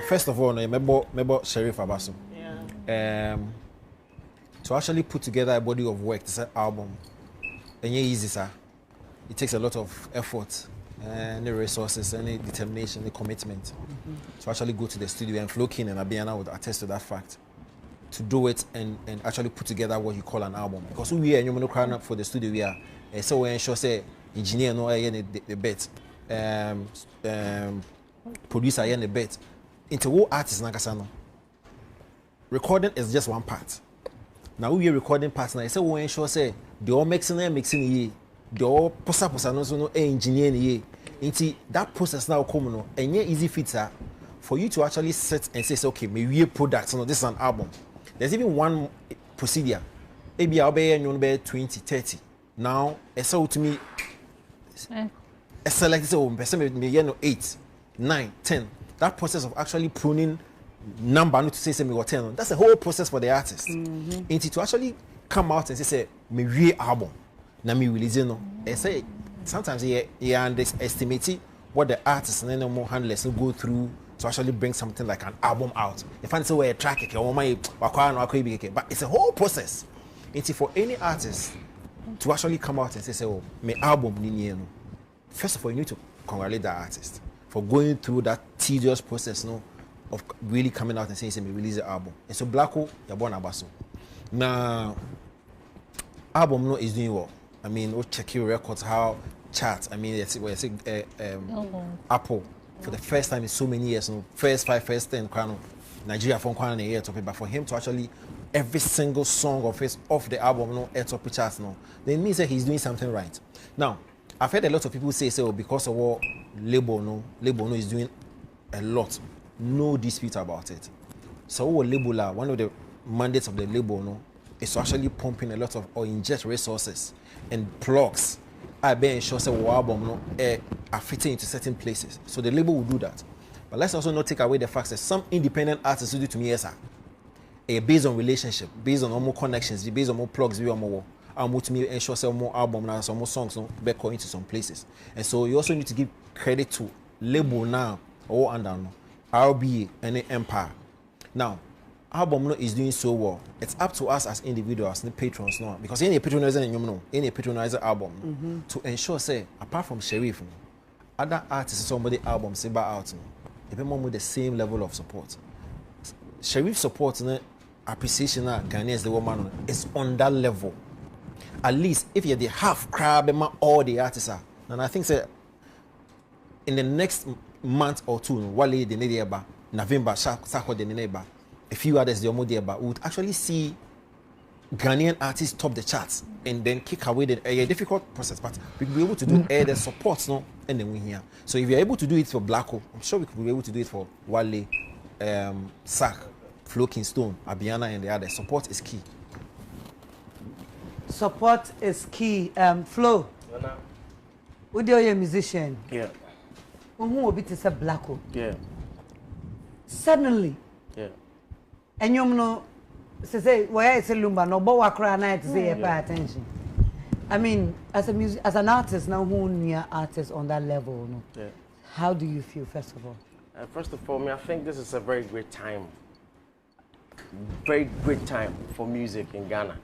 First of all, remember Sheriff Abaso. Yeah. To actually put together a body of work, this album, and easy, sir. It takes a lot of effort, any resources, any determination, any commitment to actually go to the studio. And Flo King and Abiana would attest to that fact. To do it and actually put together what you call an album. Because we are you crying up for the studio, we are so we ensure say engineer no the bet, producer the bet. Into what artist nakasano. Recording is just one part. Now we are recording parts now. So we ensure say the all mixing ye, the all posa no engineer ye. Into that process now come no and easy feature for you to actually sit and say okay, maybe product, no, this is an album. There's even one procedure. Maybe I'll be 20, 30. Now, it's so to me, select so me 8, 9, 10. That process of actually pruning number, not to say me or 10. That's a whole process for the artist. And to actually come out and say me real album, na me release no. I say sometimes you underestimate what the artists and then more handlers will go through to actually bring something like an album out. If I say we're a track, but it's a whole process. It's for any artist to actually come out and say, oh, my album, first of all, you need to congratulate that artist for going through that tedious process, no, of really coming out and saying, me release the album. And so Blacko, you're born Abaso. Now, album no is doing well. I mean, we'll check your records, how charts. I mean, Apple. For the first time in so many years, no, first 5, first 10, Nigeria from Kwana a year topic, but for him to actually every single song of the album, no, air top charts, no, then means that he's doing something right. Now, I've heard a lot of people say, because of what label no is doing a lot, no dispute about it. So what label one of the mandates of the label no is to actually pump in a lot of or inject resources and plugs. I be ensure say our album no are fitting into certain places. So the label will do that. But let's also not take away the fact that some independent artists do to me yes, based on relationship, based on more connections, based on more plugs, we are more. And to me ensure say more album now, some more songs no be going into some places. And so you also need to give credit to label now or under no RBA and Empire. Now album no is doing so well. It's up to us as individuals, the patrons now, because any patronizer any patronizer album to ensure say apart from Sheriff, other artists somebody album say back out, even more with the same level of support. Sheriff support appreciation Ghanaians the woman is on that level. At least if you're the half crab all the artists are, and I think say in the next month or two, Wale the neighbor, November, Sako the neighbor. A few others the Omodiaba would actually see Ghanaian artists top the charts and then kick away a difficult process, but we'll be able to do the support no and then we here. So if you're able to do it for Blacko, I'm sure we could be able to do it for Wale, Sak, Flo Stone, Abiana and the others. Support is key. Support is key. Flo, would you a musician? Yeah. Who will be to say Blacko? Yeah. Suddenly. Yeah. And you know, say, why is a lumba no but walk around night to say pay attention. I mean, as an artist now, who near artists on that level, no? Yeah. How do you feel, first of all? First of all, I think this is a very great time. Very great time for music in Ghana.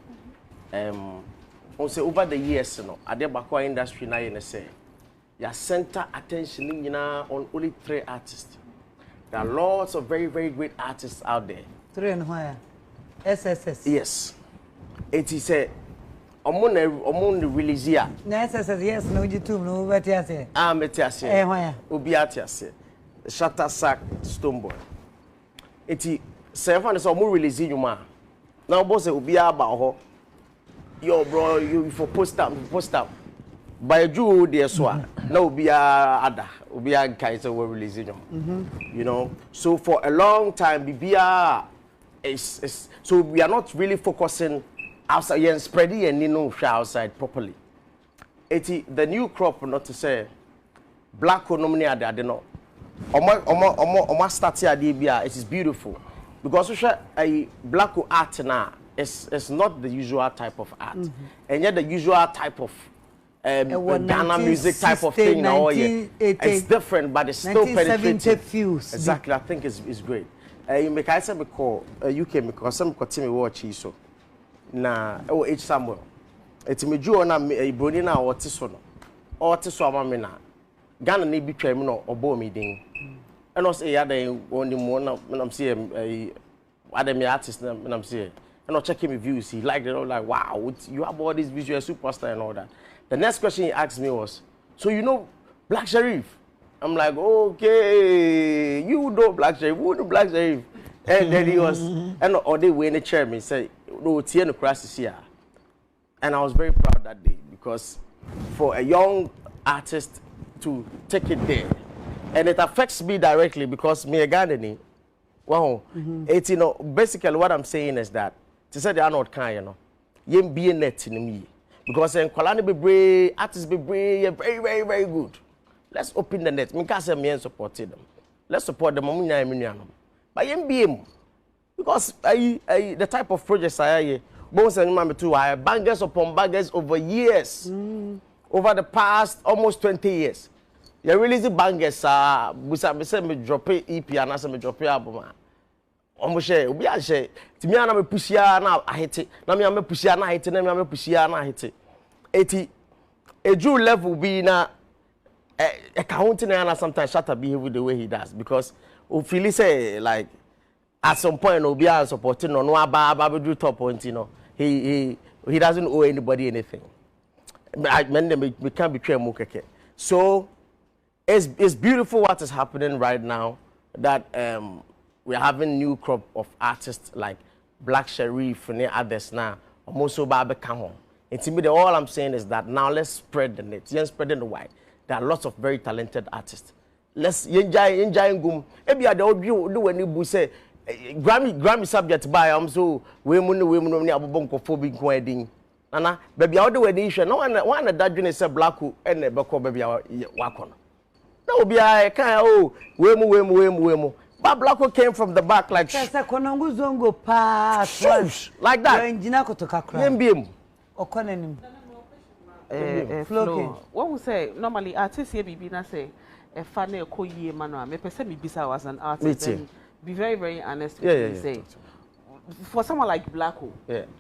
Also over the years, you know, at the Bakwa industry now, you say, you center attention on only 3 artists. There are lots of very, very great artists out there. 3 and where? SSS. Yes. It is a among the release here. SSS, yes, no, you too, no, what you say? Metiase. Where? Obiatiase. Shatter Sack Stoneboy. It is 7 is more release you ma. Now, boss, Obia about yo, bro, you for post up. By Jew, dear swan. No, Obia Ada. Obia Kaiser will release you know. So for a long time, BBR is so we are not really focusing outside and spreading and outside properly. The new crop, not to say Black nominee I don't know. Oma start here it is beautiful because a Black art now is not the usual type of art, and yet the usual type of Ghana music type of thing. Oh yeah, it's different, but it's still penetrating. Exactly, I think it's great. You make I say me call UK because some continue watch so. Na H Samuel. It's me Joe na Bruni na what is so no. Or to so amame na. Ghana ni bi twam no obo mi din. And also ya den on the more na I'm see Adam artist na I'm see. And not checking my views. He liked it all like wow, you have all these visual superstar and all that. The next question he asked me was, so you know Black Sharif? I'm like, okay, you know Black Sharif, who know Black Sharif? And then he was, and all day when the chairman said, no, Tiano crisis here. And I was very proud that day because for a young artist to take it there, and it affects me directly because me a Ghanaian. Wow, it's basically what I'm saying is that to say they are not kind, you be a net in me. Because in Kolani be brave, artists be brave, very, very, very good. Let's open the net. Me can't say me and support them. Let's support them. But MBM, because the type of projects I bones and remember too, I have bangers upon bangers over years, over the past almost 20 years. You release bangers. We say me drop EP and I say me drop album. Share, we are share. To me, I'm a pushia now. I hate it. Now me, I'm a pushia now. I hate it. Now me, I'm a pushia now. I hate it. 80, a Jew level be na accounting and sometimes shut up behave the way he does because Ophelia say like at some point Obia supporting no Baba do top point he doesn't owe anybody anything. I mean we can't betray Mukeke. So it's beautiful what is happening right now that we're having new crop of artists like Black Sharif and others now. Almost so Baba come home. Intimidate. All I'm saying is that now let's spread the net. Let's spread the wide. There are lots of very talented artists. Let's enjoy gum. Maybe I don't do when you say Grammy subject by so women ni abobonko phobic wedding. Nana baby all the wedding issue. No one that journey say black and beko baby wakon. No be I can wemu. But Blacko came from the back like like that. Flo. What we say normally artists here be na say a fan ko yie mano me pese me bisa was an artist and be very very honest with you say for someone like Blacko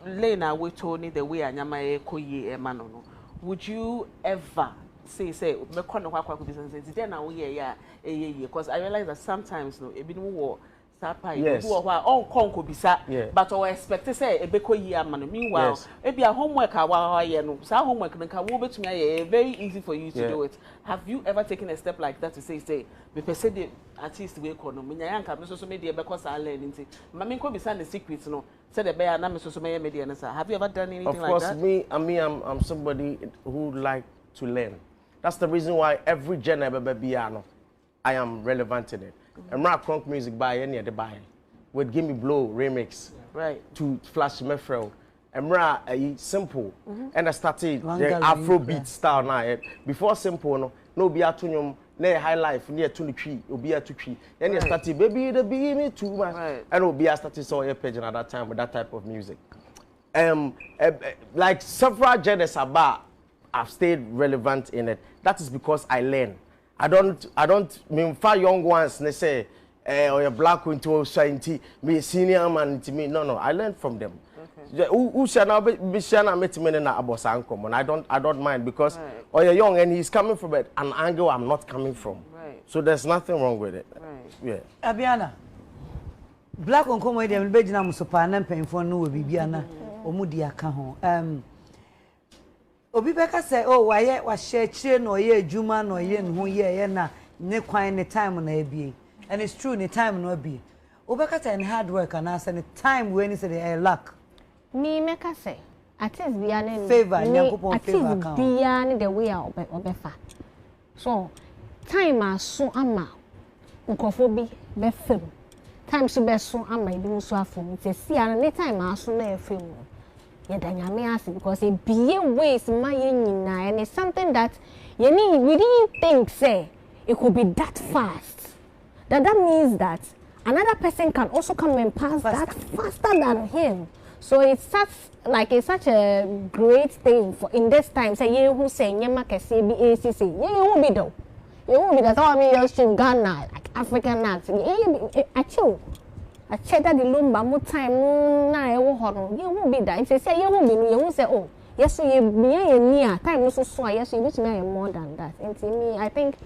Lena we told the way anyama ko yie mano no would you ever say me kono kwa business say then na we ya because I realize that sometimes no e bi no wo Yes. But I expect to say a beko year man. Meanwhile, it be a homework. Our homework very easy for you to do it. Have you ever taken a step like that to say, me person the artist we economy? Nyanka, me so media because I learn. Mami ko be the secrets no. Say the bear na me so media na sa. Have you ever done anything like that? Of course, I'm somebody who like to learn. That's the reason why every genre I am relevant in it. And rap crunk music by any other buy would give me blow remix to Flash Mefrel and rap simple and I started the Afrobeat style now before simple no be atunium near high life near 23 will be a 2 then you started baby the be me too much and will be I started saw a page at that time with that type of music like several genres about I've stayed relevant in it. That is because I learn. I don't mean far young ones they say or a black into science me senior man to me no I learned from them. Who shall now be met me in a I don't mind because or you're young and he's coming from an angle I'm not coming from. So there's nothing wrong with it. Yeah. Abiana. Black on come with them be na musopa na mpemfo no we bibiana omudi aka ho. Obi beka say oh waye wa share chire no ye adwuma no ye nhu ye na ne kwan ne time na ebie and it's true ne time no ebie obeka say ne hard work and say ne time when say the luck me meka say artist bia ne favor nyankopon favor account bia ne the way obefa so time aso ama nkofo bi be fam time so be so ama ibi so afom say see an time aso na efam because it be ways my and it's something that we didn't think say it could be that fast. That means that another person can also come and pass that faster than him. So it's such a great thing for in this time. Say you who say nyama kese bi ACC. Yeah, you won't be though. You won't be that all me your stream Ghana like African acts. Yeah, actually. I check that the lumba more time na e wo ho no. You won't be that. If say you won't be no, you won't say oh, yes so you near time no so yes you which me more than that. And to me I think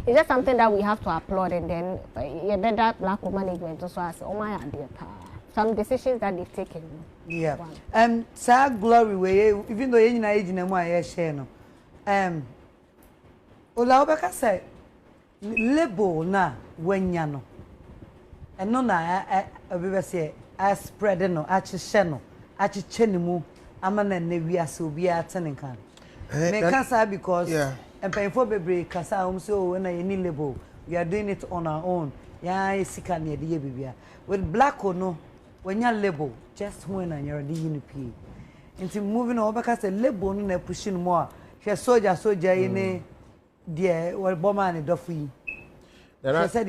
it's just something that we have to applaud and then better black management also as oh my idea some decisions that they've taken. Yeah. Sir Glory way even though you na age na mo aye share no. Ola obeka say label na wanya no. Eno na obebe say I spread no achi no achi chenimu ama na na wiase obi atene kan. Me kasa because and paying for baby kasa so when I need label we are doing it on our own. Yeah, sika near the baby. With black or no when you label just when you're the UNP. Into moving over because the label no pushing more. She soldier in the well bomber and duffy. So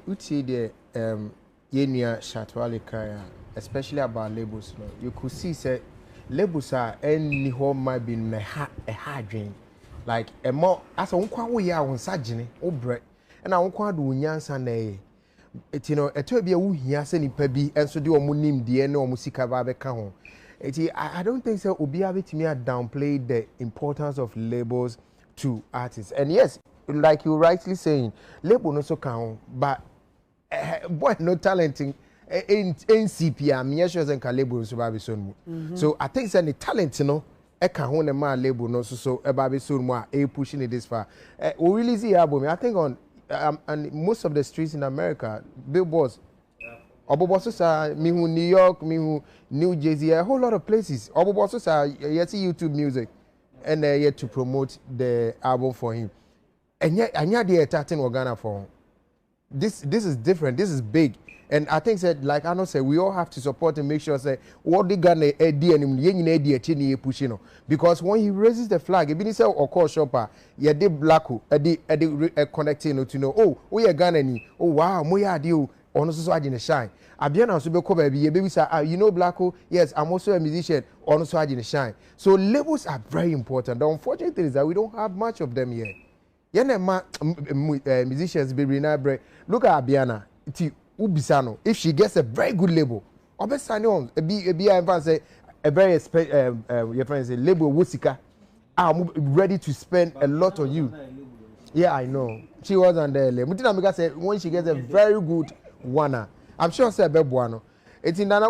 uti the yenia shatwale kaya especially about labels no you could see say labels are any home might be a hard dream like a more as a unkwa we are on sajine obre and I unkwa do nyansa na it you know a to be a hia se nipa bi enso de omunim de na omusika ba be ka ho I don't think so obi abetimi downplay the importance of labels to artists and yes like you rightly saying label no so can but boy no talenting in CPR me sure say can label so ba be so mu so I think say the talent no e can ho na ma label no so e ba be so mu a pushing it this far we really see album I think on and most of the streets in America billboards oboboso sa mi hu New York mi hu New Jersey a whole lot of places oboboso sa you see YouTube music and yet to promote the album for him and yet they attacking Ghana for him. This is different, this is big, and I think that like I know say we all have to support and make sure say what they Ghana pushing because when he raises the flag even say or call shopper yeah they black connecting to know oh we are Ghana ni oh wow mo ya deal on so agin shine abiana so be ko baby ye baby say you know blacko yes I'm also a musician on so agin shine so labels are very important. The unfortunate thing is that we don't have much of them here. Musicians baby na bre look at Abiana ti ubisano if she gets a very good label obesani on ebi I say a very your friends say label wosika I'm ready to spend a lot on you. Yeah, I know she was on the label mutina say when she gets a very good one I'm sure say bebuano it's in nana